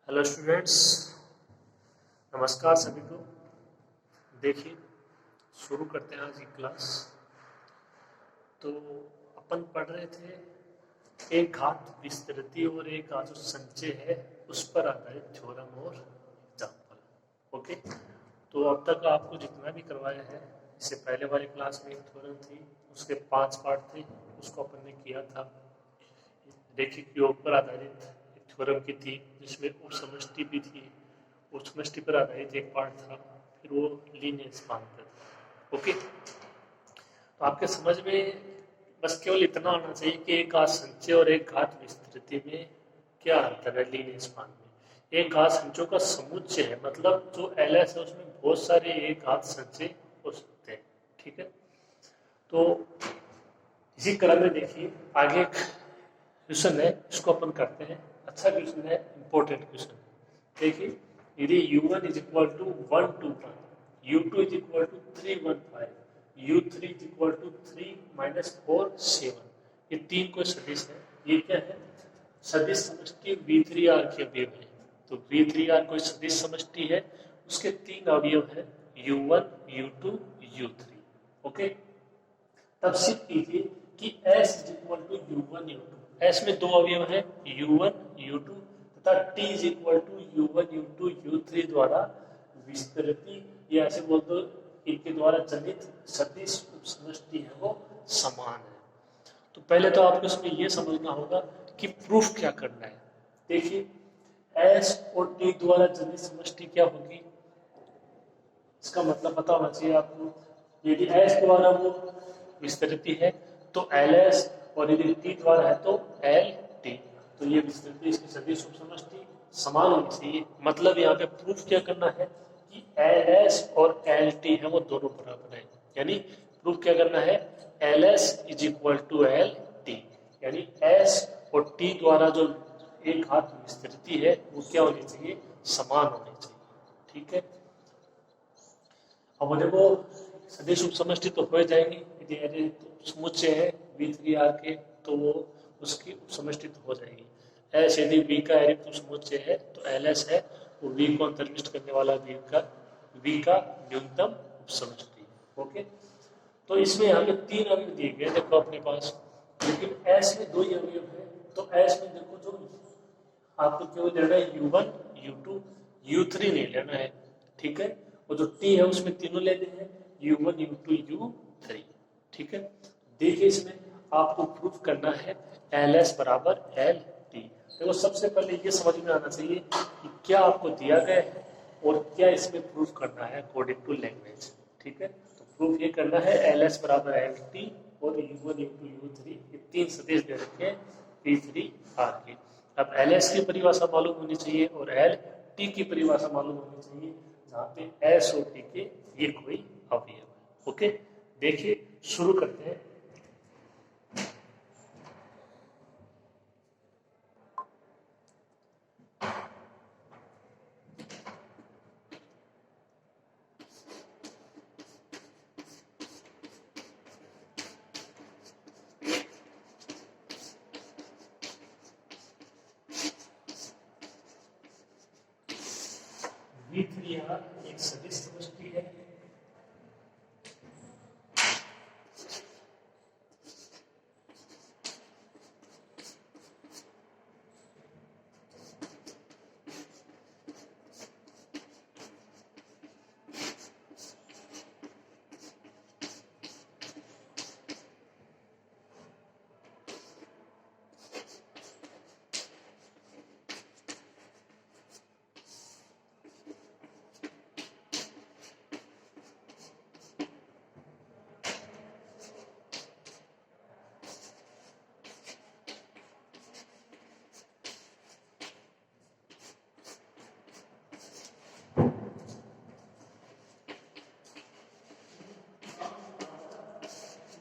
Hello students, नमस्कार सभी को। देखिए, शुरू करते हैं आज की क्लास। तो अपन पढ़ रहे थे एक घात विस्तृति और एक घात जो संचय है उस पर आधारित थ्योरम और एग्जाम्पल। ओके, तो अब तक आपको जितना भी करवाया है, इससे पहले वाली क्लास में एक थ्योरम थी, उसके 5 पार्ट थे, उसको अपन ने किया था। रैखिक योग पर आधारित एक थ्योरम की थी, जिसमें उपसमष्टि भी थी। उपसमष्टि पर आधारित एक पार्ट था, फिर वो लीनियर स्पान पर था। ओके, तो आपके समझ में बस केवल इतना आना चाहिए कि एक घात संचय और एक घात विस्तृति में क्या अंतर है। लीनियर स्पान में एक घात संचयों का समुच्चय है, मतलब जो एल एस है उसमें बहुत सारे एक घात संचय हो सकते हैं। ठीक है, तो इसी क्रम में देखिए आगे एक क्वेश्चन है, इसको अपन करते हैं। अच्छा क्वेश्चन है, इंपॉर्टेंट क्वेश्चन है। देखिए, यदि u1 is equal to 125, u2 is equal to 315, u3 is equal to 3 minus 4 7, ये तीन कोई सदिश है। ये क्या है? सदिश समष्टि v3r के अवयव है। तो v3r कोई सदिश समष्टि है, उसके तीन अवयव है u1 u2 u3। ओके, तब सिद्ध कीजिए कि S is equal to u1 u2। S में दो अवयव है u1 u2 तथा T is equal to u1 u2 u3 द्वारा विस्तृति या ऐसे बोल दो इनके द्वारा जनित सदिश उपसमष्टि है वो समान है। तो पहले तो आपको इसमें यह समझना होगा कि प्रूफ क्या करना है। देखिए, S और T द्वारा जनित समष्टि क्या होगी, इसका मतलब पता होना चाहिए आपको। यदि S द्वारा वो विस्तृति है तो एल एस, और यदि टी द्वारा है तो एल टी। तो ये विस्तृति इसकी सदिश उपसमष्टि समान होनी चाहिए। मतलब यहाँ पे प्रूफ क्या करना है कि एल एस और एल टी है वो दोनों बराबर है। यानी प्रूफ क्या करना है, L S is equal to L T, यानी एस और टी द्वारा जो एक घात विस्तृति है वो क्या होनी चाहिए, समान होनी चाहिए। ठीक है, अब देखो सदिश उपसमष्टि तो हो जाएगी। यदि समुच्चय है v3r के तो वो उसकी उपसमष्टि तो हो जाएगी। एस यदि v का एरिक्ट समुच्चय है तो एल एस है वो v को अंतर्विष्ट करने वाला v का न्यूनतम उपसमष्टि है। ओके, तो इसमें यहाँ पे तीन अवयव दिए गए देखो अपने पास, लेकिन S में दो ही अवयव है। तो S में देखो जो आपको केवल लेना है u1 u2 u3 नहीं लेना है। ठीक है, और जो T है उसमें तीनों लेने हैं u1 u2 u3। ठीक है, देखिए इसमें आपको प्रूफ करना है एल एस बराबर एल टी। देखो, सबसे पहले ये समझ में आना चाहिए कि क्या आपको दिया गया है और क्या इसमें प्रूफ करना है अकॉर्डिंग टू लैंग्वेज। ठीक है, तो प्रूफ ये करना है एल एस बराबर एल टी और u1 u2 u3 ये तीन सदिश दे रखे हैं v3r के। अब एल एस की परिभाषा मालूम होनी चाहिए और एल टी की परिभाषा मालूम होनी चाहिए, जहाँ पे एस और टी के ये कोई अवयव है। ओके, देखिए शुरू करते हैं। v3r एक सदिश समष्टि है।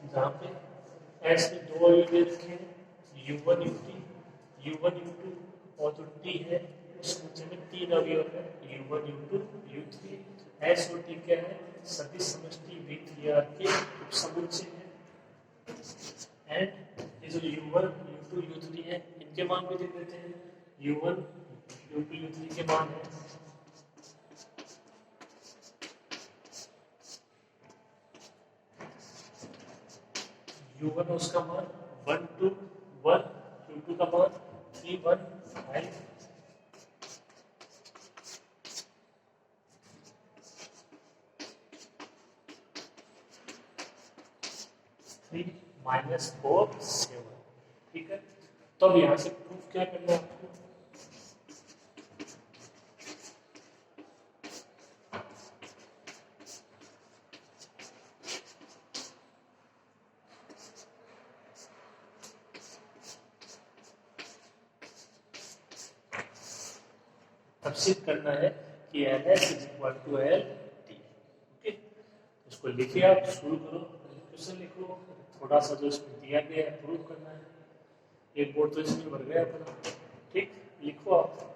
जहाँ पे एस में दो अवयव दे रखे हैं u1 u1 u2, और जो टी है उस समुच्चय में तीन अवयव है u1 u2 u3। एस और टी क्या है, सदिश समष्टि v3r के उपसमुच्चय है। एंड ये जो u1 u2 u3 है इनके मान भी दे देते हैं। u1 U2 U3 के मान है U1 उसका मान 1 2 1, U2 का मान 3 1 5 3 -4 7। ठीक है, तो अब यहाँ से प्रूफ क्या करना है आपको, तफसील करना है कि LS is equal to LT। Okay, इसको लिखिए, आप शुरू करो, क्वेश्चन लिखो, थोड़ा सा जो इसमें दिया गया है प्रूव करना है। एक बोर्ड तो इसमें भर गया अपना। ठीक, लिखो आप।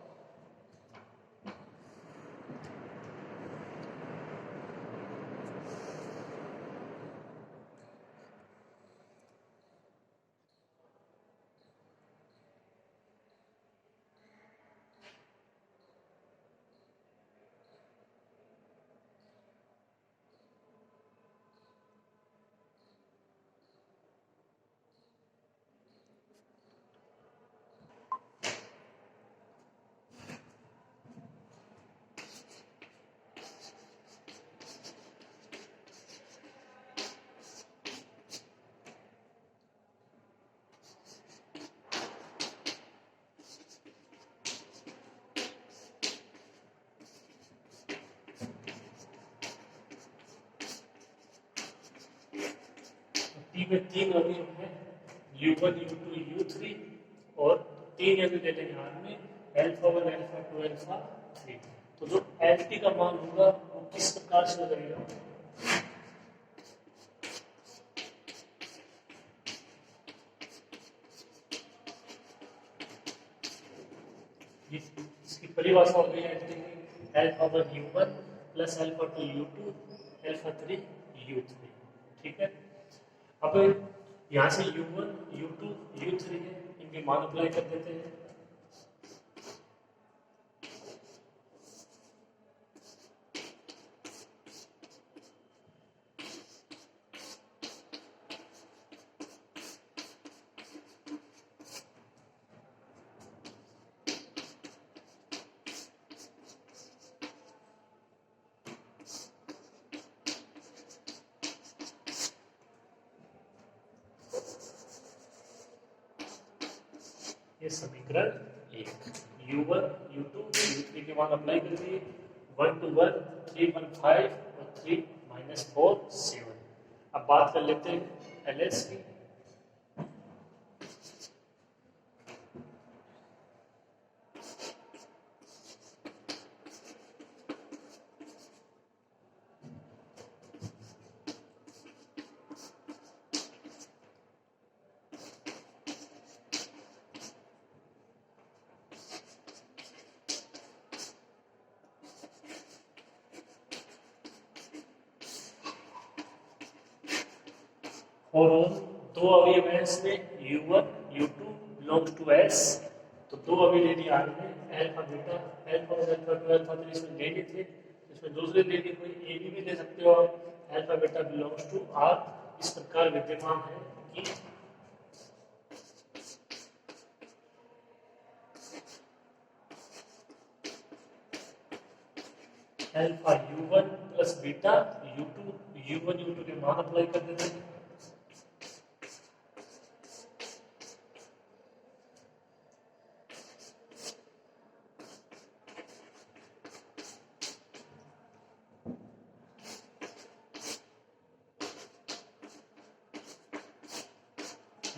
टी में 3 अवयव है, U1 U2 U3, और 3 अवयव दे देंगे हाथ में, अल्फा 1 अल्फा 2 अल्फा 3। तो जो LT का मान होगा वो किस प्रकार से हो जाएगा, इसकी परिभाषा हो गई LT की, alpha 1 U1 plus alpha 2 U2 alpha 3 U3। ठीक है, अब यहाँ से U1 U2 U3 है, इनके मान अप्लाई कर देते हैं। ये समीकरण 1, U1 U2 U3 के मान अप्लाई कर दिए, 1 2 1 3 1 5 और 3 -4 7। अब बात कर लेते हैं LS की। और दो अवयव है इसमें, U1 U2 belongs to S, तो दो अवयव ले लिया आपने, alpha beta, alpha 1 alpha 2 alpha 3 इसमें ले लिए थे, इसमें दूसरे ले ली, कोई ए भी ले सकते हो आप, alpha beta belongs to R। इस प्रकार विद्यमान है कि alpha U1 plus beta U2, U1 U2 के मान अप्लाई कर देते हैं।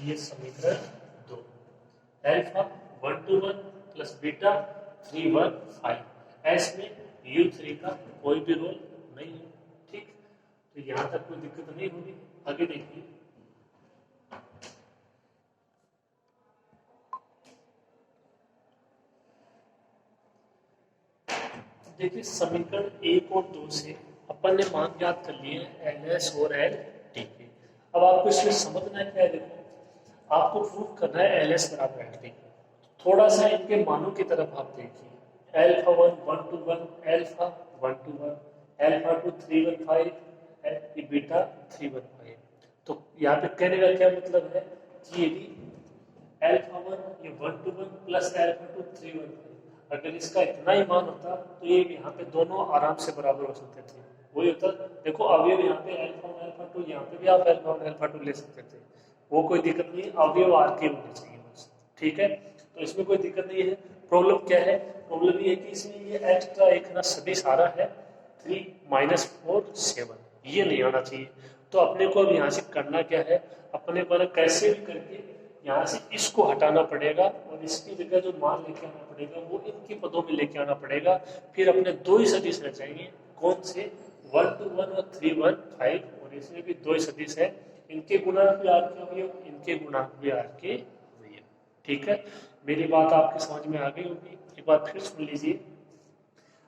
ये समीकरण 2, अल्फा 1 2 1 प्लस बीटा 3 1 5। एस में U3 का कोई भी रोल नहीं है। ठीक, तो यहां तक कोई दिक्कत नहीं होगी। आगे देखिए, देखिए समीकरण 1 और 2 से अपन ने मान ज्ञात कर लिए LS और LT के। अब आपको इसमें समझना क्या है, देखो आपको प्रूफ करना है LS बराबर LT। थोड़ा सा इनके मानों की तरफ आप देखिए, alpha 1 1 to 1, alpha 1 to 1, alpha 2 315 है, बीटा 315। तो यहाँ पे कहने का क्या मतलब है कि यदि अल्फा 1 ये 1 to 1 प्लस अल्फा 2 315, अगर इसका इतना ही मान होता तो ये यहाँ पे दोनों आराम से बराबर हो सकते थे। वही होता, देखो अवयव यहाँ पे अल्फा 1 अल्फा 2, यहाँ पे भी आप अल्फा 1 अल्फा 2 ले सकते थे, वो कोई दिक्कत नहीं है, अवयव आर के होने चाहिए बस। ठीक है, तो इसमें कोई दिक्कत नहीं है। प्रॉब्लम क्या है, प्रॉब्लम ये है कि इसमें ये एक्स्ट्रा एक ना सदिश आ रहा है 3 -4 7, ये नहीं आना चाहिए। तो अपने को अब यहाँ से करना क्या है, अपने को ना कैसे भी करके यहाँ से इसको हटाना पड़ेगा और इसकी जगह जो मान लेके आना पड़ेगा वो इनके पदों में लेके आना पड़ेगा। फिर अपने दो ही सदिश रह जाएंगे, कौन से, 1 to 1 और 3 1 5, और इसमें भी दो ही सदिश है, इनके गुणांक भी आर के अवयव, इनके गुणांक भी आर के अवयव। ठीक है, मेरी बात आपके समझ में आ गई होगी, एक बार फिर सुन लीजिए।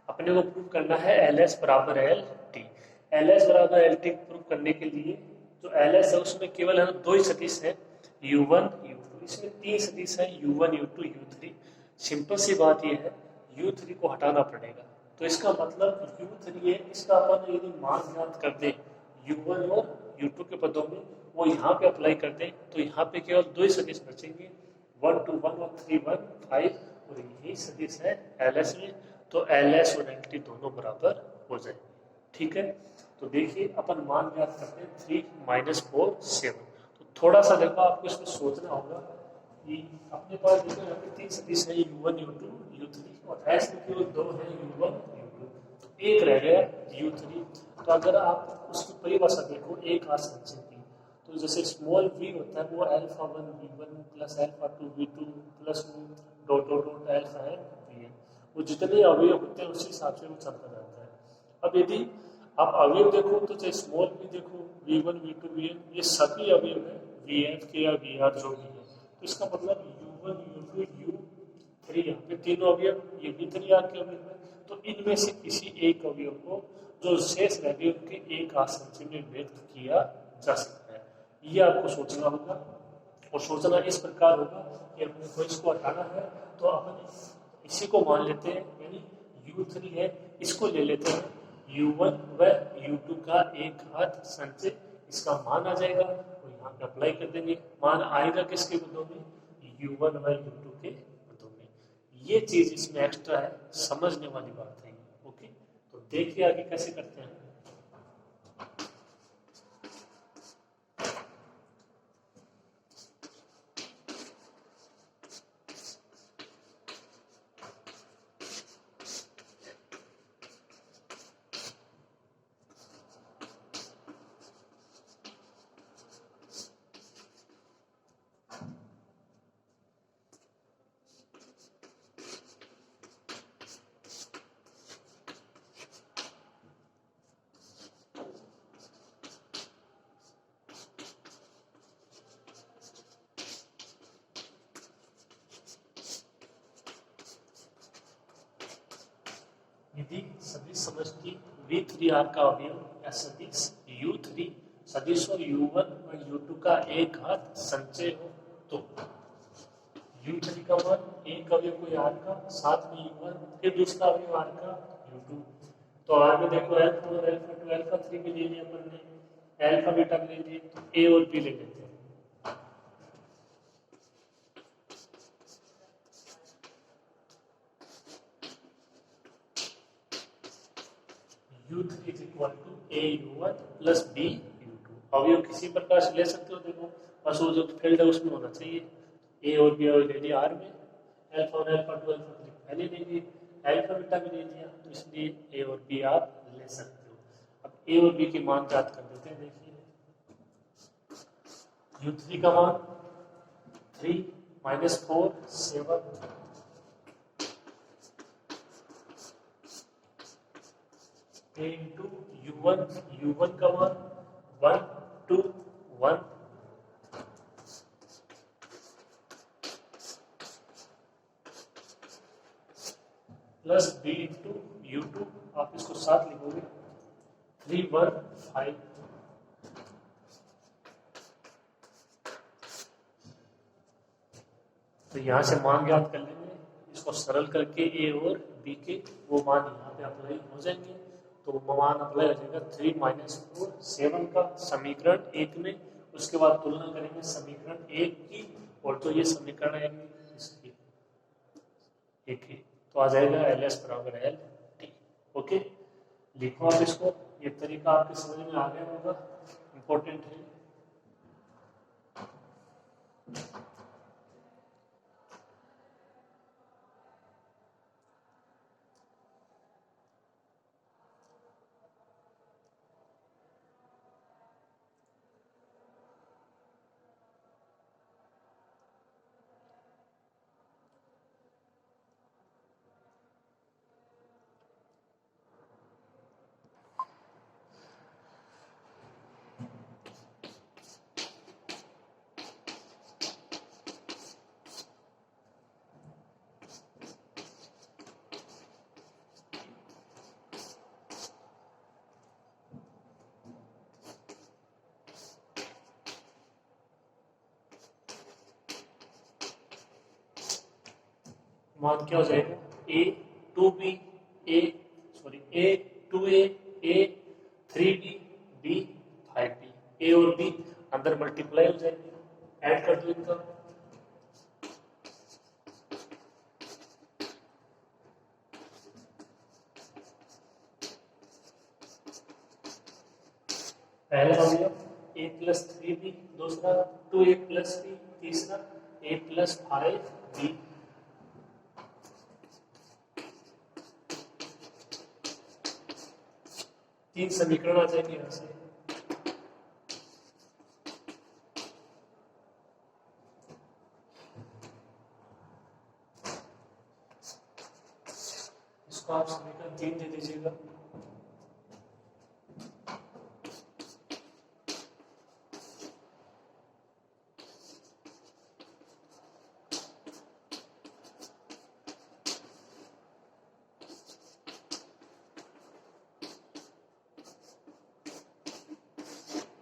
अपने को प्रूव करना है एल एस बराबर एल टी। एल एस बराबर एल टी प्रूव करने के लिए जो एल एस है उसमें केवल है दो ही सदिश है, u1 u2, इसमें तीन सदिश है u1 u2 u3। सिंपल सी बात यह है, u3 को हटाना पड़ेगा, तो इसका मतलब u3 है, इसका अपन यदि मान ज्ञात कर दें u1 और u2 के पदों में, वो यहाँ पे अप्लाई कर दें तो यहाँ पे केवल दो ही सदिश बचेंगे, 1 to 1 और 3 1 5, और यही सदिश है एल एस में। तो एल एस और एल टी दोनों बराबर हो जाएंगे। ठीक है, तो देखिए अपन मान ज्ञात करते हैं 3 -4 7। तो थोड़ा सा देखो आपको इसमें सोचना होगा कि अपने पास देखो यहाँ पे तीन सदिश है u1 u2 u3, और एस में केवल दो है u1 u2, तो एक रह गया u3। तो अगर आप उसकी परिभाषा देखो एक आर संचय की, तो जैसे स्मॉल v होता है वो alpha 1 v1 plus alpha 2 v2 plus dot dot dot alpha है vn, वो जितने अवयव होते हैं उसी हिसाब से वो चलता जाता है। अब यदि आप अवयव देखो तो चाहे स्मॉल भी देखो v1 v2 vn, ये सभी अवयव है vf के या vr जो भी है, तो इसका मतलब u1 u2 u3, यहाँ पे तीनों अवयव, ये भी 3r के अवयव है, तो इनमें से किसी एक अवयव को जो शेष रह गए उनके एक आसंचय में व्यक्त किया जा सकता है। ये आपको सोचना होगा, और सोचना इस प्रकार होगा कि अपने को इसको हटाना है तो अपन इसी को मान लेते हैं, यानी u3 है, इसको ले लेते हैं u1 व u2 का एक घात संचय, इसका मान आ जाएगा, तो यहाँ पे अप्लाई कर देंगे, मान आएगा किसके पदों में, u1 व u2 के पदों में। ये चीज इसमें एक्स्ट्रा है, समझने वाली बात है। ओके, तो देखिए आगे कैसे करते हैं। यदि सदिश समष्टि v3r का अवयव या सदिश u3 सदिशों u1 और u2 का एक घात संचय हो, तो u3 का मान एक अवयव को r का, साथ में u1, फिर दूसरा अवयव r का u2। तो r में देखो अल्फा और अल्फा 2 अल्फा 3 भी ले लिया अपन ने, अल्फा बीटा भी ले लिए, तो a और b ले लेते हैं। u3 is equal to a u1 plus b u2। अवयव किसी प्रकार से ले सकते हो, देखो बस वो जो फील्ड है उसमें होना चाहिए, a और b ले लिया r में, अल्फा और अल्फा 2 अल्फा 3 पहले ले लिए, अल्फा बीटा भी ले लिया, तो इसलिए a और b आप ले सकते हो। अब a और b के मान ज्ञात कर देते हैं। देखिए u3 का मान 3 -4 7, a इंटू u1 का मान 1 2 1, प्लस b इंटू u2, आप इसको साथ लिखोगे 3 1 5। तो यहां से मान ज्ञात कर लेंगे, इसको सरल करके a और बी के वो मान यहाँ पे अप्लाई हो जाएंगे। तो मान अप्लाई हो जाएगा 3 माइनस 4 7 का समीकरण 1 में। उसके बाद तुलना करेंगे समीकरण 1 की और जो ये समीकरण है इसकी एक ही, तो आ जाएगा एल एस बराबर एल टी। ओके, लिखो आप इसको। ये तरीका आपके समझ में आ गया होगा, इंपॉर्टेंट है। मान क्या हो जाएगा A two B A two A 3b B 5b। A और बी अंदर मल्टीप्लाई हो जाएंगे, ऐड कर दो इनका। पहला हो गया ए प्लस 3b, दूसरा 2a प्लस बी, तीसरा a प्लस 5b। तीन समीकरण आ जाएंगे यहां से। इसको आप समीकरण 3 दे दीजिएगा।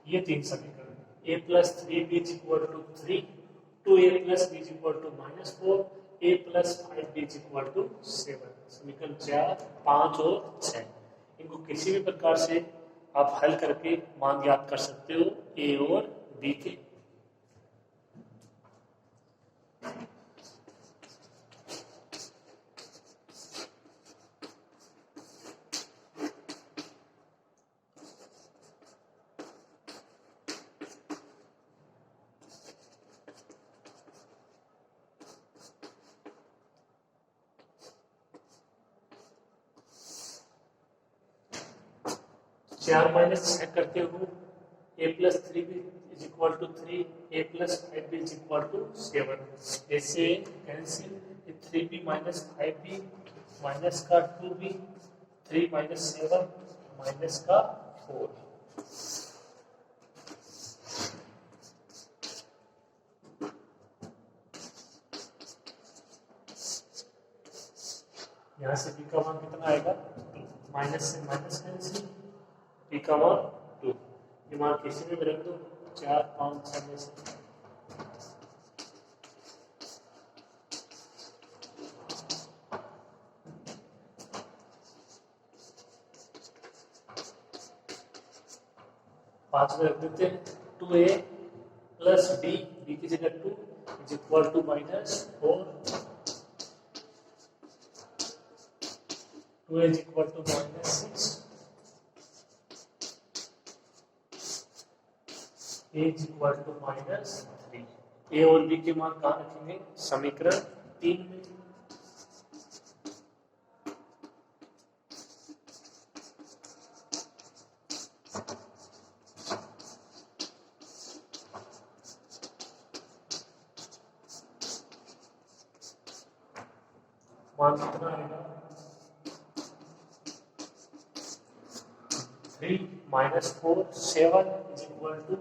ये तीन समीकरण A plus 3b is equal to 3, 2a plus b is equal to -4, a plus 5b is equal to 7। समीकरण 4, 5 और 6। इनको किसी भी प्रकार से आप हल करके मान याद कर सकते हो ए और बी के। 4 माइनस 6 करते हो a plus 3b is equal to 3, a plus 5b is equal to 7। ऐसे cancel 3b minus 5b minus का 2b, 3 माइनस 7 माइनस का 4। यहाँ से b का मान कितना आएगा, माइनस से माइनस कैंसिल, b का मान 2। ये मान किसी में रख दो 4, 5, 6 में से। पांच में रख देते हैं 2a प्लस b, b की जगह 2 is equal to -4, 2a is equal to -6, a is equal to -3। a और b के मान कहाँ रखेंगे, समीकरण 3 में। मान कितना आएगा, 3 minus 4 7 is equal to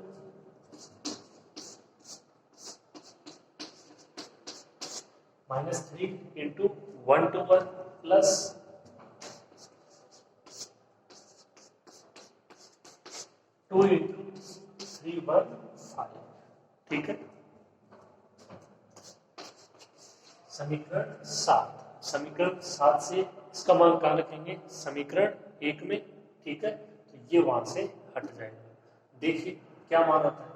-3 into 1 to 1 plus 2 into 3 1 5। ठीक है, समीकरण 7। समीकरण 7 से इसका मान कहाँ रखेंगे, समीकरण 1 में, ठीक है, तो ये वहां से हट जाएगा। देखिए क्या मान आता है,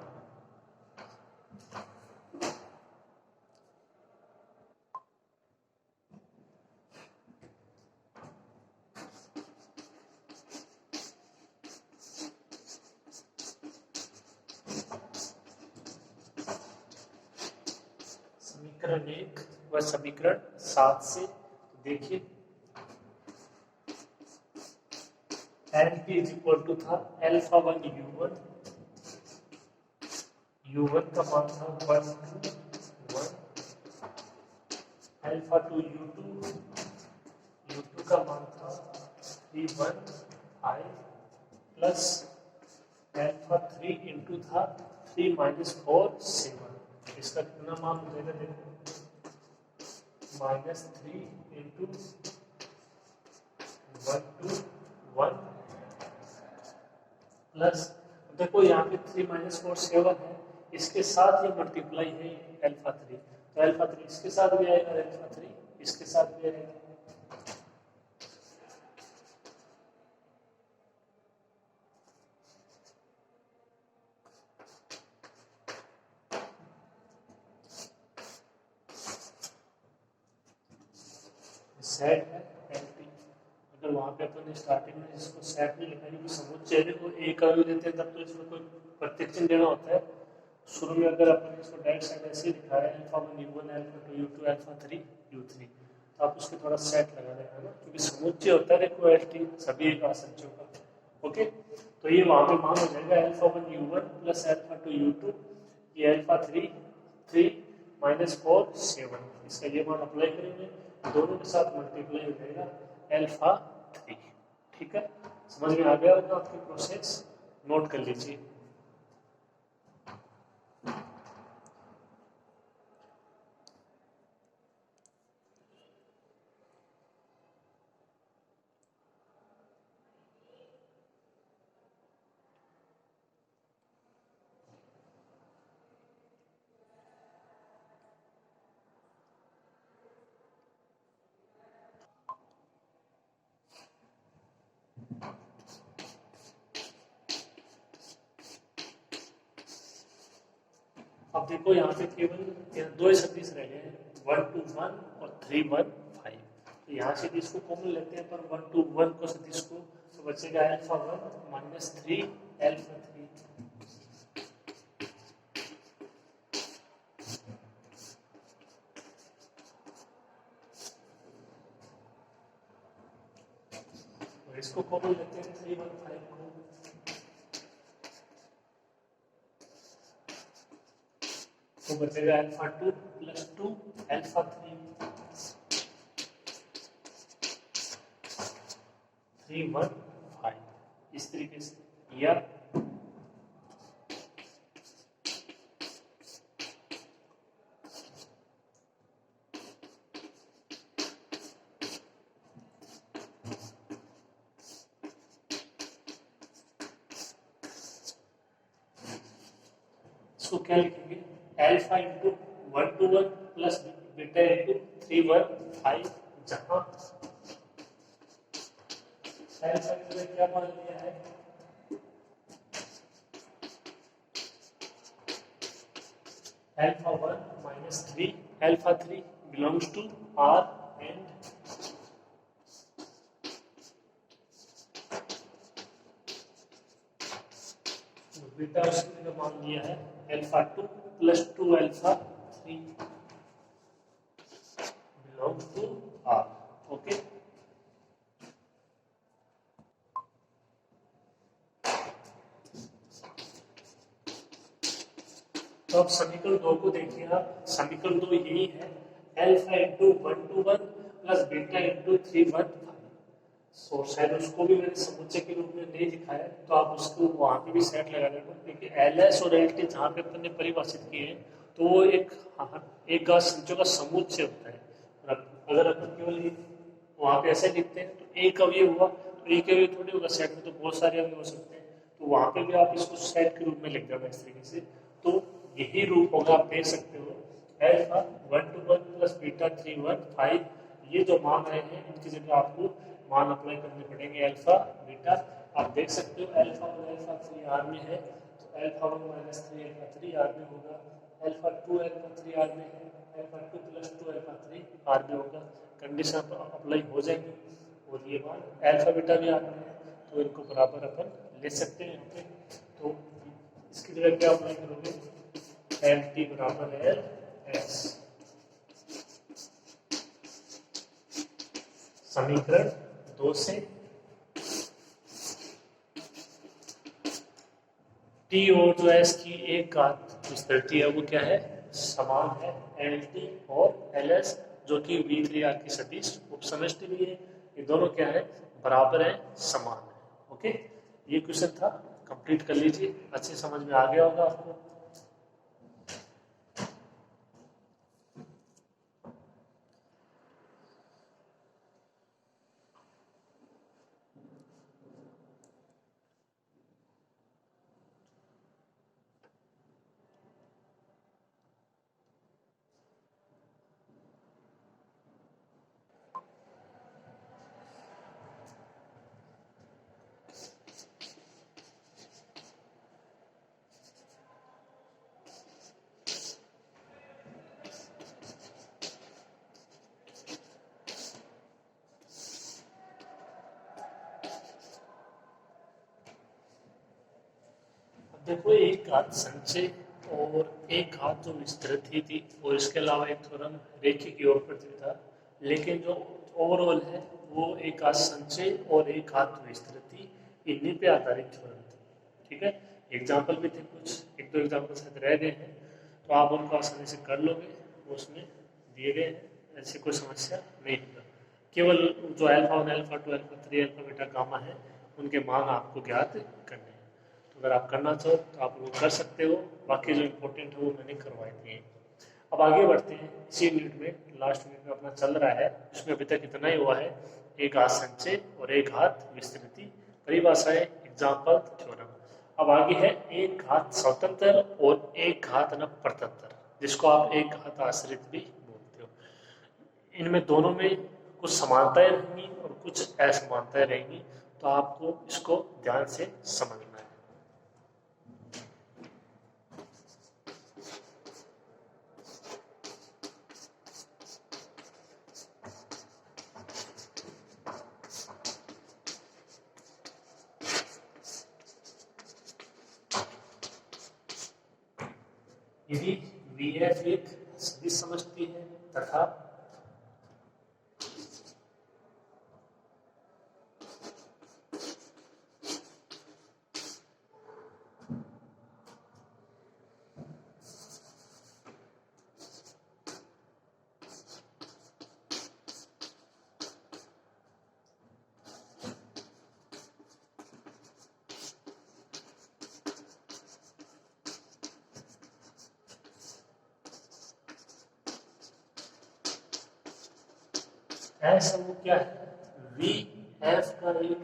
समीकरण 1 व समीकरण 7 से देखिए LP इज इक्वल टू था अल्फा 1 U1 का मान था 1 2 1, अल्फा 2 U2 का मान था 3 1 5 प्लस अल्फा 3 इंटू था 3 माइनस 4 7, इसका कितना मान हो जाएगा, देखो -3 इंटू 1 2 1 प्लस, देखो यहाँ पे 3 माइनस 4 7 है, इसके साथ ये मल्टीप्लाई है अल्फा 3, तो अल्फा 3 इसके साथ भी आएगा, अल्फा 3 इसके साथ भी आएगा। सेट है एंटी, अगर वहां पे अपन स्टार्टिंग में इसको सेट में लिखा है, समुच्चय को एक अवयव देते हैं तब तो इसमें कोई प्रत्येक चिन्ह देना होता है। शुरू में अगर अपन इसको डायरेक्ट सेट ऐसे लिखा है alpha 1 U1 alpha 2 U2 alpha 3 U3, तो आप उसके थोड़ा सेट लगा देना ना, क्योंकि समुच्चय होता है देखो एल्टी सभी एक असंख्यों का। ओके, तो ये वहां पे मान हो जाएगा alpha 1 U1 plus alpha 2 U2, ये अल्फा 3 माइनस 4 7, इसका ये मान अप्लाई करेंगे, दोनों के साथ मल्टीप्लाई हो जाएगा अल्फा 3। ठीक है, समझ में आ गया होगा आपकी प्रोसेस, नोट कर लीजिए। अब देखो यहाँ पे केवल दो ही सदिश रह गए हैं, 1 2 1 और 3 1 5, तो यहाँ से इसको कॉमन लेते हैं पर 1 2 1 को सदिश को, तो बचेगा अल्फा 1 माइनस 3 अल्फा 3, तो इसको कॉमन लेते हैं 3 1 5 को, तो बचेगा अल्फा 2 प्लस 2 अल्फा 3 3 1 5, इस तरीके से। या इसको क्या लिखेंगे, alpha into 1 2 1 plus beta into 3 1 5, जहां अल्फा ने क्या मान लिया है, अल्फा 1 माइनस 3 अल्फा 3 belongs to R and beta उसने मान लिया है alpha 2 plus 2 alpha 3 belongs to R। Okay, तो अब समीकरण 2 को देखिए आप, समीकरण 2 यही है, alpha into 1 2 1 plus beta into 3 1 5। सो शायद उसको भी मैंने समुच्चय के रूप में नहीं दिखाया, तो आप उसको वहां पे भी सेट लगा देना, क्योंकि एल एस और एल टी जहाँ पे अपन ने परिभाषित किए हैं तो वो एक संख्या का समुच्चय होता है। अगर अपन केवल वहां पे ऐसे लिखते हैं तो एक अवयव हुआ, तो एक अवयव थोड़ी होगा, सेट में तो बहुत सारे अवयव हो सकते हैं, तो वहां पे भी आप इसको सेट के रूप में लिख देना इस तरीके से, तो यही रूप होगा, आप देख सकते हो अल्फा 1 2 1 प्लस बीटा 3 1 5, ये जो मान आए हैं इनकी जगह आपको मान अप्लाई करने पड़ेंगे अल्फा बीटा। आप देख सकते हो अल्फा 1 अल्फा 3 आर में है तो अल्फा 1 माइनस 3 अल्फा 3 आर में होगा, अल्फा 2 अल्फा 3 आर में है, अल्फा 2 प्लस 2 अल्फा 3 आर में होगा। कंडीशन अप्लाई हो जाएगी और ये मान अल्फा बीटा भी आर में है तो इनको बराबर अपन ले सकते हैं यहाँ पे। तो इसकी जगह क्या अप्लाई करोगे, एल टी बराबर है एस, समीकरण 2 से टी और जो है इसकी एक घात विस्तृति है वो क्या है, समान है एल टी और एल एस, जो कि V3R की सदिश उपसमष्टि भी है। ये दोनों क्या है, बराबर है, समान है। ओके, ये क्वेश्चन था, कंप्लीट कर लीजिए, अच्छे समझ में आ गया होगा आपको। देखो एक घात संचय और एक घात जो विस्तृत ही थी और इसके अलावा एक थ्योरम रेखीय की ओर प्रति था, लेकिन जो ओवरऑल है वो एक घात संचय और एक घात विस्तृति इन्हीं पे आधारित थ्योरम थी। ठीक है, एग्जाम्पल भी थे कुछ, एक दो एग्जाम्पल शायद रह गए हैं तो आप उनको आसानी से कर लोगे, वो उसमें दिए गए हैं, ऐसी कोई समस्या नहीं होगा। केवल जो alpha 1 alpha 2 alpha 3 alpha beta gamma है उनके मान आपको ज्ञात करने हैं। तो अगर आप करना चाहो तो आप वो कर सकते हो, बाकी जो इम्पोर्टेंट है वो मैंने करवाए थे। अब आगे बढ़ते हैं, इसी यूनिट में लास्ट यूनिट में अपना चल रहा है, इसमें अभी तक इतना ही हुआ है, एक हाथ संचय और एक हाथ विस्तृति, परिभाषाएं, एग्जाम्पल, थ्योरम। अब आगे है एक हाथ स्वतंत्र और एक हाथ न परतंत्र, जिसको आप एक हाथ आश्रित भी बोलते हो। इनमें दोनों में कुछ समानताएं रहेंगी और कुछ असमानताएं रहेंगी, तो आपको इसको ध्यान से समझना है। यदि VF एक सदिश समष्टि है तथा समूह क्या है, VF का एक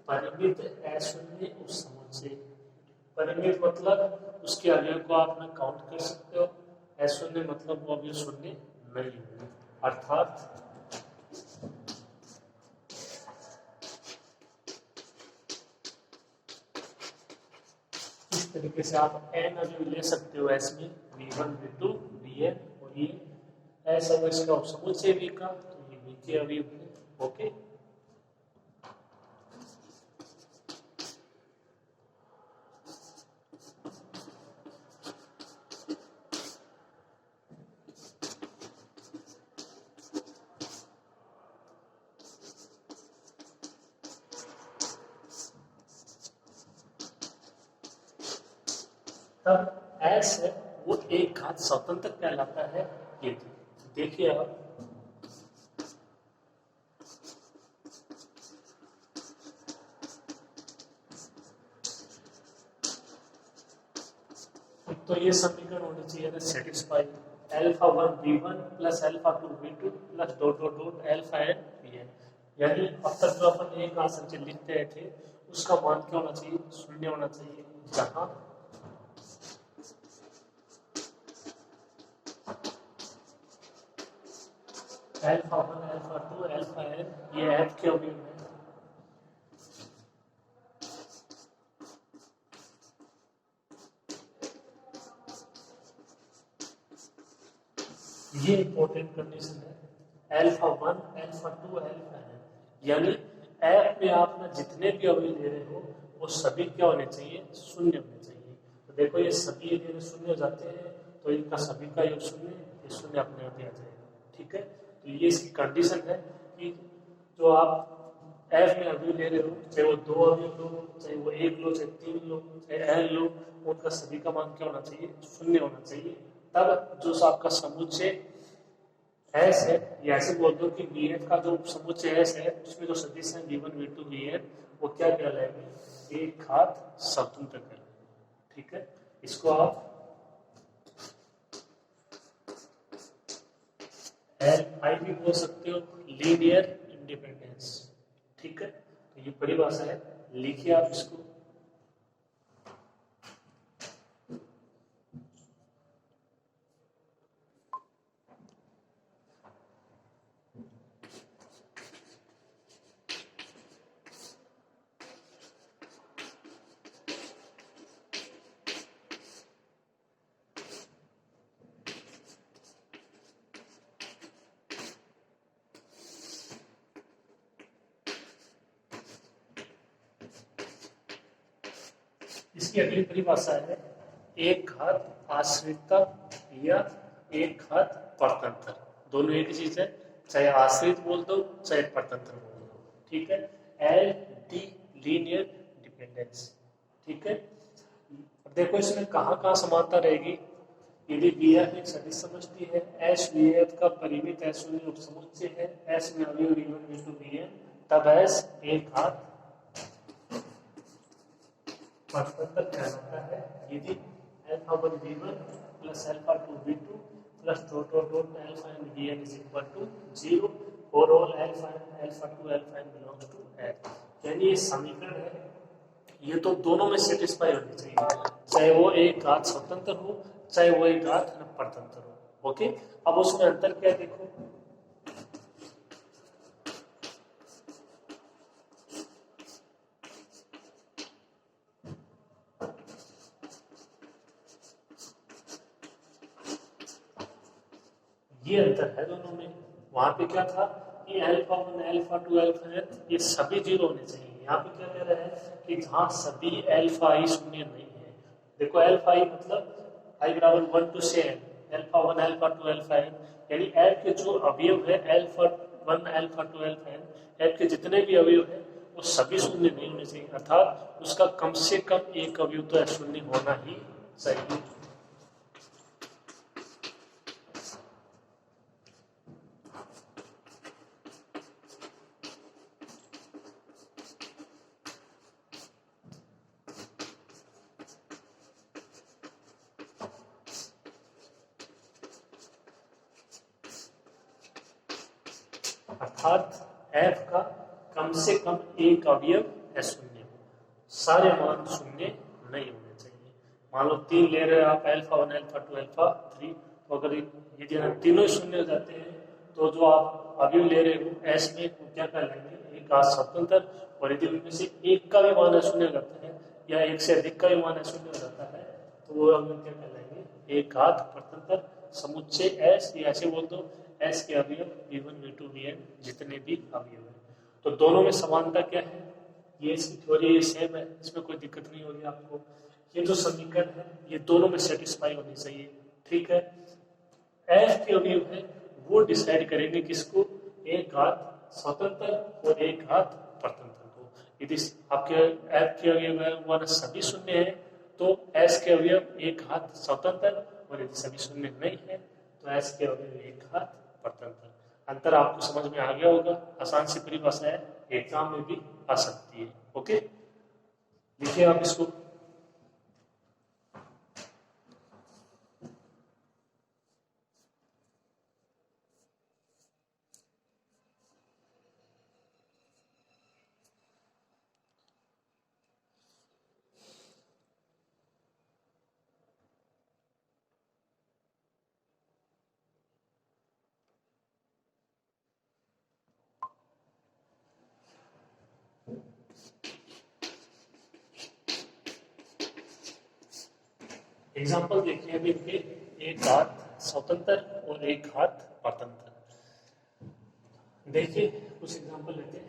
परिमित अशून्य उस समूह से, परिमित मतलब उसके अवयव को आप न काउंट कर सकते हो, अशून्य मतलब वो अवयव शून्य नहीं है, अर्थात इस तरीके से आप n अवयव ले सकते हो इसमें, V1 V2 Vn, और ये ऐसा इसका उपसमूह से V का, तो ये V के अवयव है। ओके, तब S है वो एक घात स्वतंत्र कहलाता है। ये देखिए आप, तो ये समीकरण होनी चाहिए ना satisfy, alpha 1 V1 plus alpha 2 V2 plus dot dot dot alpha n Vn, यानी अब तक जो अपन एक घात संचय लिखते थे उसका मान क्या होना चाहिए, शून्य होना चाहिए, जहां alpha one alpha two alpha N ये एफ के अवयव है। ये इंपॉर्टेंट कंडीशन है, alpha one alpha two alpha N, यानी एफ में आप ना जितने भी अवयव ले रहे हो वो सभी क्या होने चाहिए, शून्य होने चाहिए। तो देखो ये सभी यदि शून्य हो जाते हैं तो इनका सभी का योग शून्य, ये शून्य अपने आप ही आ जाएगा। ठीक है, तो ये इसकी कंडीशन है कि जो आप एफ में अवयव ले रहे हो, चाहे वो दो अवयव लो, चाहे वो एक लो, चाहे तीन लो, चाहे एन लो, उनका सभी का मान क्या होना चाहिए, शून्य होना चाहिए। तब जो आपका समुच्चय एस है, ये ऐसे बोल दो कि बी एफ का जो समुच्चय एस है उसमें जो सदिश है V1 V2 Vn वो क्या कहलाएंगे, एक घात स्वतंत्र कहलाएंगे। ठीक है, इसको आप एल आई भी बोल सकते हो, लीनियर इंडिपेंडेंस। ठीक है, तो ये बड़ी भाषा है, लिखिए आप इसको। इसकी अगली परिभाषा है एक घात आश्रितता या एक घात परतंत्र। दोनों एक ही चीज है, चाहे आश्रित बोल दो चाहे परतंत्र बोल दो। ठीक है, एल डी लीनियर डिपेंडेंस। ठीक है, अब देखो इसमें कहाँ कहाँ समानता रहेगी। यदि बी एफ एक सदिश समष्टि है, एस बी एफ का परिमित एस शून्य उप समुच्चय है, एस में अवयव V1 V2 Vn, तब एस एक घात परतंत्र कहलाता है। यदि alpha one V1 plus alpha two V2 plus dot dot dot alpha N Vn is equal to 0 और all alpha N alpha two alpha N belongs to F. यानी ये समीकरण है, ये तो दोनों में सेटिस्फाई होनी चाहिए, चाहे वो एक घात स्वतंत्र हो चाहे वो एक घात परतंत्र हो। ओके, अब उसमें अंतर क्या है देखो, ये अंतर है दोनों में। वहां पे क्या था कि alpha one alpha two alpha N ये सभी जीरो होने चाहिए, यहाँ पे क्या कह रहा है कि जहाँ सभी अल्फा आई शून्य नहीं है। देखो अल्फा आई मतलब आई बराबर वन टू से N, alpha one alpha two alpha N, यानी एफ के जो अवयव है alpha one alpha two alpha N, F के जितने भी अवयव है वो सभी शून्य नहीं होने चाहिए, अर्थात उसका कम से कम एक अवयव तो शून्य होना ही चाहिए। अर्थात एफ का कम से कम एक अवयव शून्य हो, सारे मान शून्य नहीं होने चाहिए। मान लो तीन ले रहे हो आप, alpha one alpha two alpha three, तो अगर यदि तीनों शून्य हो जाते हैं तो जो आप अवयव ले रहे हो एस में वो क्या कहलाएंगे, एक घात स्वतंत्र। और यदि उनमें से एक का भी मान शून्य हो जाता है या एक से अधिक का भी मान शून्य हो जाता है तो वो अवयव क्या कहलाएंगे, एक घात परतंत्र समुच्चय एस, या ऐसे बोल दो एस के अवयव V1 V2 Vn जितने भी अवयव है। तो दोनों में समानता क्या है, ये इसकी थ्योरी सेम है, इसमें कोई दिक्कत नहीं होगी आपको। ये जो समीकरण है ये दोनों में सेटिस्फाई होनी चाहिए। ठीक है, एफ के अवयव है वो डिसाइड करेंगे किसको, एक घात स्वतंत्र और एक घात परतंत्र को। यदि आपके एफ के अवयव है वो सभी शून्य है तो एस के अवयव एक घात स्वतंत्र, और यदि सभी शून्य नहीं है तो एस के अवयव एक घात परतंत्र। अंतर आपको समझ में आ गया होगा, आसान सी परिभाषा है, एग्जाम में भी आ सकती है। ओके, लिखिए आप इसको। एग्जाम्पल देखिए अभी इनके, एक हाथ स्वतंत्र और एक हाथ परतंत्र। देखिए कुछ एग्जाम्पल लेते हैं।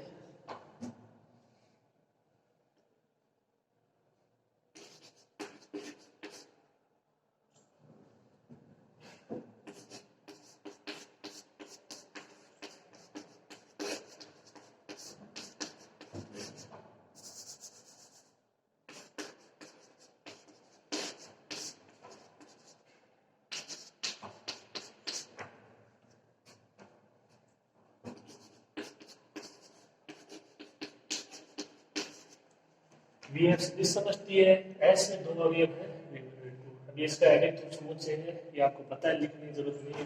वी एफ सीरीज समझती है, एस में दो अवयव है V1 V2। अभी इसका एडिटिव समुच्चय है, ये आपको पता है, लिखने की जरूरत नहीं है।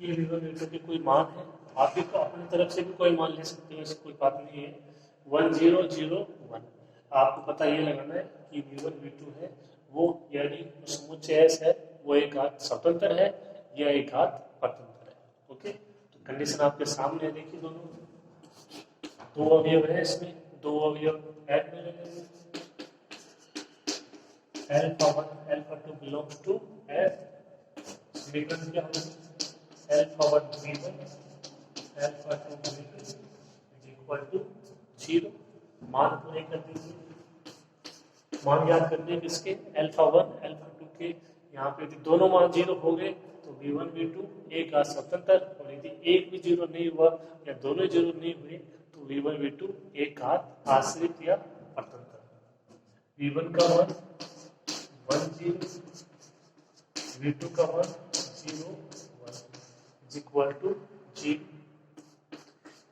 ये V1 V2 के कोई मान है, आप भी अपनी तरफ से भी कोई मान ले सकते हो, ऐसी कोई बात नहीं है। 1 0 0 1, आपको पता ये लगाना है कि V1 V2 है वो, यानी समुच्चय एस है वो एक हाथ स्वतंत्र है या एक हाथ परतंत्र है। ओके, तो कंडीशन आपके सामने है, देखिए दोनों दो अवयव है, इसमें दो अवयव ऐड में लगेंगे। Alpha 1 alpha 2 belongs to F, समीकरण क्या होगा, alpha 1 v1 alpha 2 v2 is equal to 0। मान अप्लाई कर दीजिए। मान याद करने किसके, अल्फा 1 अल्फा 2 के। यहाँ पे यदि दोनों मान 0 हो गए तो v1 v2 एक हाथ स्वतंत्र, और यदि एक भी 0 नहीं हुआ या दोनों 0 नहीं हुए तो v1 v2 एक हाथ आश्रित या परतंत्र। v1 का मान 1 0, v2 का मान 0 1 इज इक्वल टू 0।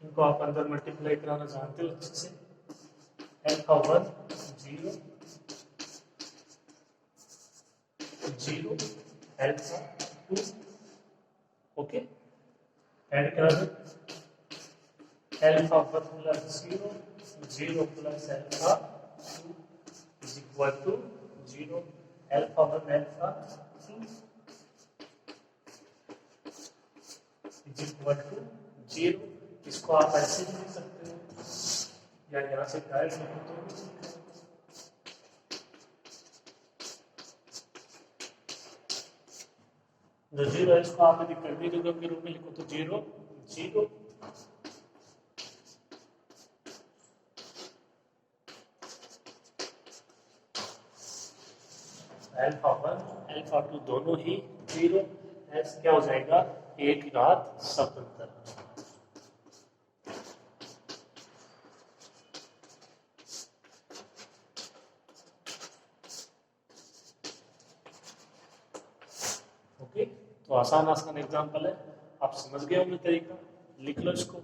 इनको आप अंदर मल्टीप्लाई कराना जानते हो अच्छे से। अल्फा 1 0 0 अल्फा 2, ओके, ऐड करा दो। Alpha 1 plus 0 0 plus alpha 2 is equal to 0। Alpha 1 alpha 2 is equal to 0। इसको आप ऐसे भी लिख सकते हो या यहाँ से डायरेक्ट लिखो तो भी ठीक है। जो 0 है इसको आप यदि कर्मी युग्म के रूप में लिखो तो 0 0। अल्फा 1 अल्फा 2 दोनों ही 0। एस क्या हो जाएगा, एक घात स्वतंत्र। ओके, तो आसान आसान एग्जांपल है, आप समझ गए होंगे तरीका, लिख लो इसको।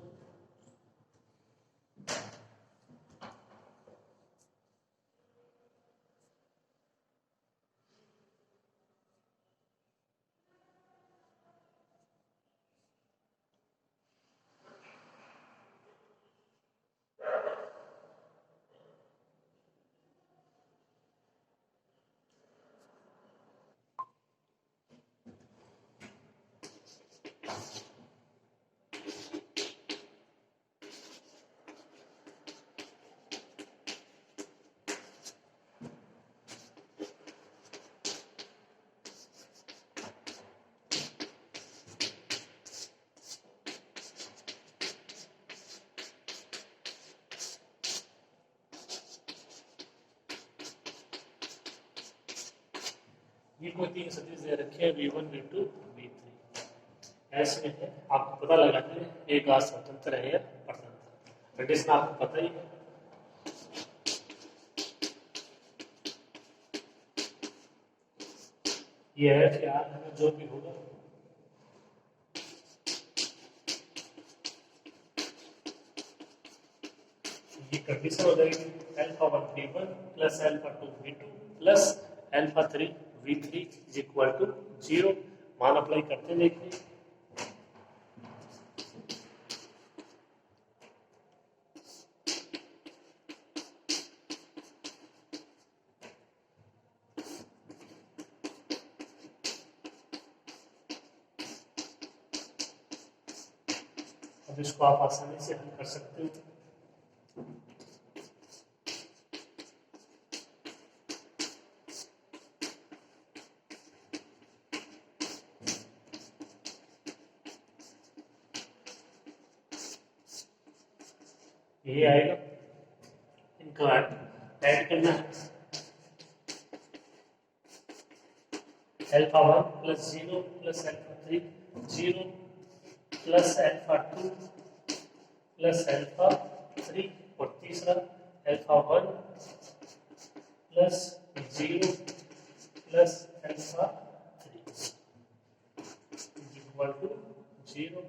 ये कोई तीन सदिश दे रखे हैं v1 v2 v3, ऐसे में है आपको पता लगाना है एक हाथ स्वतंत्र है या परतंत्र। कंडीशन आपको पता ही है। ये है कि यार हमें जो भी होगा ये कंडीशन हो जाएगी alpha 1 v1 plus alpha 2 v2 plus alpha 3 v3 is equal to 0। मान अप्लाई करते हैं, देखिए और इसको आप आसानी से हल कर सकते हो। ये आएगा, इनको ऐड करना है। Alpha 1 plus 0 plus alpha 3, 0 plus alpha 2 plus alpha 3, और तीसरा alpha 1 plus 0 plus alpha 3 equal to 0।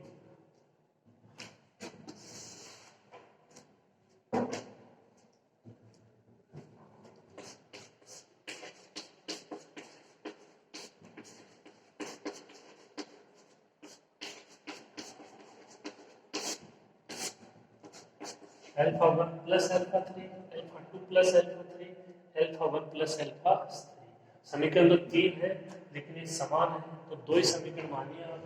Alpha 1 plus alpha 3, alpha 2 plus alpha 3, alpha 1 plus alpha 3। समीकरण तो 3 है लेकिन ये समान है, तो दो ही समीकरण मानिए आप।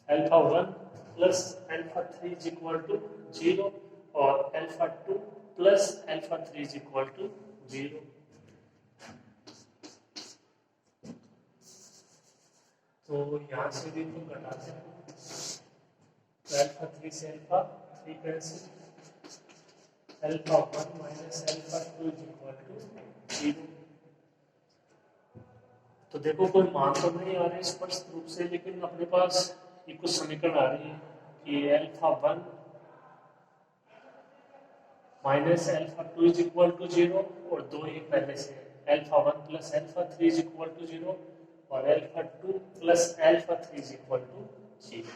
Alpha 1 plus alpha 3 is equal to 0 और alpha 2 plus alpha 3 is equal to 0। तो यहाँ से भी तो घटाते हैं, तो अल्फा 3 से alpha 3 cancel, alpha 1 minus alpha 2 is equal to 0। तो देखो कोई मान तो नहीं आ रही स्पष्ट रूप से, लेकिन अपने पास ये कुछ समीकरण आ रही है कि alpha 1 minus alpha 2 is equal to 0, और दो ही पहले से alpha 1 plus alpha 3 is equal to 0 और alpha 2 plus alpha 3 is equal to 0।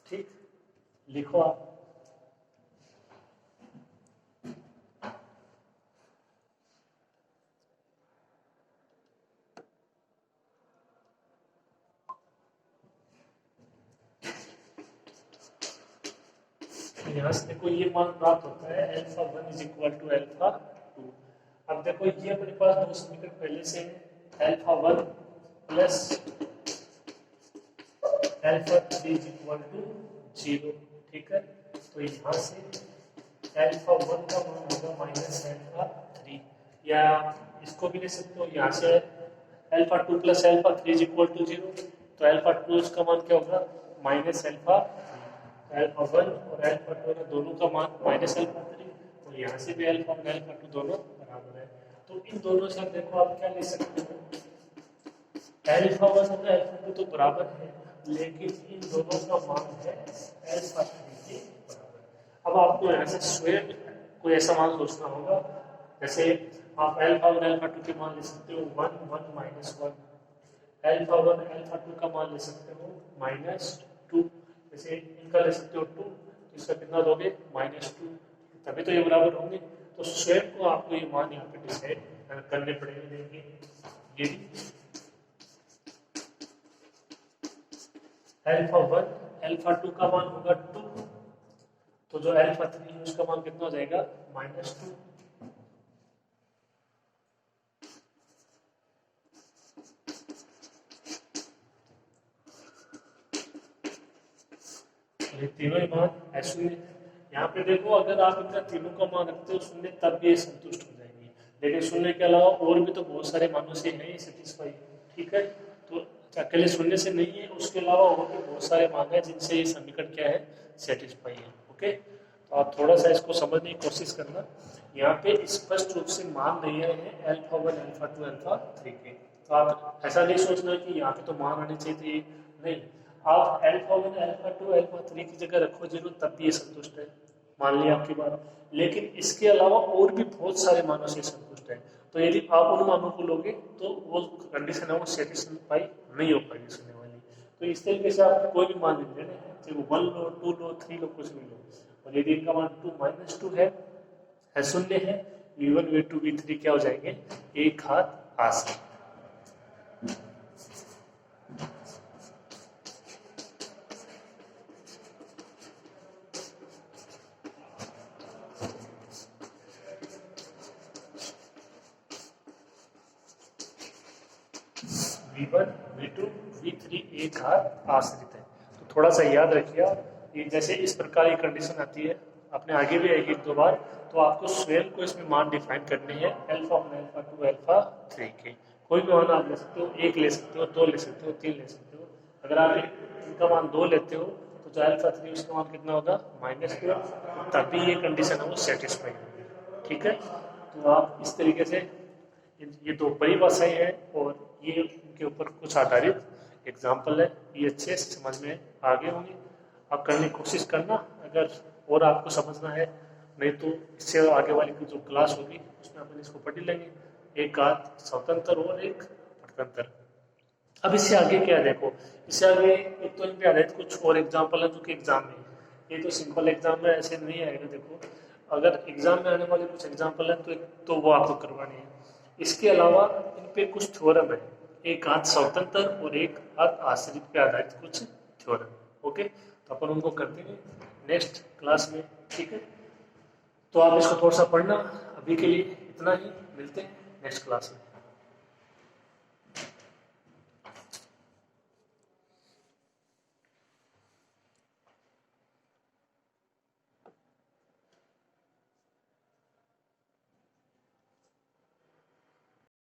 ठीक, लिखो आप। यहाँ से देखो ये मान प्राप्त होता है alpha 1 is equal to alpha 2। अब देखो ये अपने पास दो समीकरण पहले से है, alpha 1 plus alpha 3 is equal to 0। ठीक है, तो यहाँ से अल्फा 1 का मान होगा माइनस अल्फा 3, या इसको भी ले सकते हो यहाँ से alpha 2 plus alpha 3 is equal to 0, तो अल्फा 2 इसका मान क्या होगा माइनस अल्फा 1 और अल्फा 2 दोनों का मान माइनस अल्फा 3, और यहाँ से भी अल्फा 1 अल्फा 2 दोनों बराबर है। तो इन दोनों से देखो आप क्या ले सकते हो, अल्फा 1 और अल्फा 2 तो बराबर है, लेकिन इन दोनों का मान है अल्फा 3 के बराबर। अब आपको यहाँ से स्वयं कोई ऐसा मान सोचना होगा, जैसे आप अल्फा 1 अल्फा 2 के मान ले सकते हो 1 1 माइनस 1, अल्फा 1 अल्फा 2 का मान ले सकते हो माइनस 2, जैसे इनका ले सकते हो 2, तो इसका कितना दोगे माइनस 2, तभी तो ये बराबर होंगे। तो स्वयं को आपको ये मान यहाँ पे डिसाइड करने पड़ेंगे। देखिए ये अल्फा 1 अल्फा 2 का मान होगा 2, तो जो अल्फा 3 है उसका मान कितना हो जाएगा माइनस 2। ये तीनों ही मान ऐसे ही यहाँ पे देखो, अगर आप इनका तीनों का मान रखते हो शून्य तब भी ये संतुष्ट हो जाएंगे, लेकिन शून्य के अलावा और भी तो बहुत सारे मानों से है सेटिस्फाई। ठीक है, तो अकेले शून्य से नहीं है, उसके अलावा और भी बहुत सारे मान है जिनसे ये समीकरण क्या है सेटिस्फाई है। ओके, तो आप थोड़ा सा इसको समझने की कोशिश करना। यहाँ पे स्पष्ट रूप से मान दिए हैं अल्फा 1 अल्फा 2 अल्फा 3 के, तो आप ऐसा नहीं सोचना कि यहाँ पे तो मान आने चाहिए, नहीं, आप अल्फा 1 अल्फा 2 अल्फा 3 की जगह रखो 0 तब भी ये संतुष्ट है, मान लिया आपकी बात। लेकिन इसके अलावा और भी बहुत सारे मानों से संतुष्ट है, तो यदि आप उन मानों को लोगे तो वो कंडीशन है वो सेटिस्फाई नहीं हो पाएगी सुनने वाली। तो इस तरीके से आप कोई भी मान ले लेना है, चाहे वो 1 लो 2 लो 3 लो कुछ भी लो, और यदि इनका मान 2 माइनस 2 है शून्य है, v1 v2 v3 क्या हो जाएंगे एक घात आसान। V1 V2 V3 एक घात आश्रित है। तो थोड़ा सा याद रखिए, ये जैसे इस प्रकार की कंडीशन आती है, आपने आगे भी आएगी एक दो बार, तो आपको स्वयं को इसमें मान डिफाइन करने हैं अल्फा 1 अल्फा 2 अल्फा 3 के। कोई भी मान आप ले सकते हो, एक ले सकते हो, दो ले सकते हो, तीन ले सकते हो। अगर आप इनका मान दो लेते हो तो जो अल्फा 3 उसका मान कितना होगा -2, तभी ये कंडीशन है वो सेटिस्फाई होगी। ठीक है, तो आप इस तरीके से ये दो परिभाषाएं हैं और ये इनके ऊपर कुछ आधारित एग्जाम्पल है, ये अच्छे से समझ में आ गए होंगे। आप करने की कोशिश करना, अगर और आपको समझना है, नहीं तो इससे आगे वाली की जो क्लास होगी उसमें अपन इसको पढ़ लेंगे, एक घात स्वतंत्र और एक परतंत्र। अब इससे आगे क्या है देखो, इससे आगे एक तो इन पे आधारित कुछ और एग्जाम्पल है जो कि एग्जाम में, ये तो सिंपल एग्जाम में ऐसे नहीं आएगा। देखो अगर एग्जाम में आने वाले कुछ एग्जाम्पल है तो वो आपको करवानी है। इसके अलावा इन पे कुछ थ्योरम है, एक घात स्वतंत्र और एक घात आश्रित पे आधारित कुछ थ्योरम। ओके, तो अपन उनको कर देंगे नेक्स्ट क्लास में। ठीक है, तो आप इसको थोड़ा सा पढ़ना, अभी के लिए इतना ही, मिलते हैं नेक्स्ट क्लास में।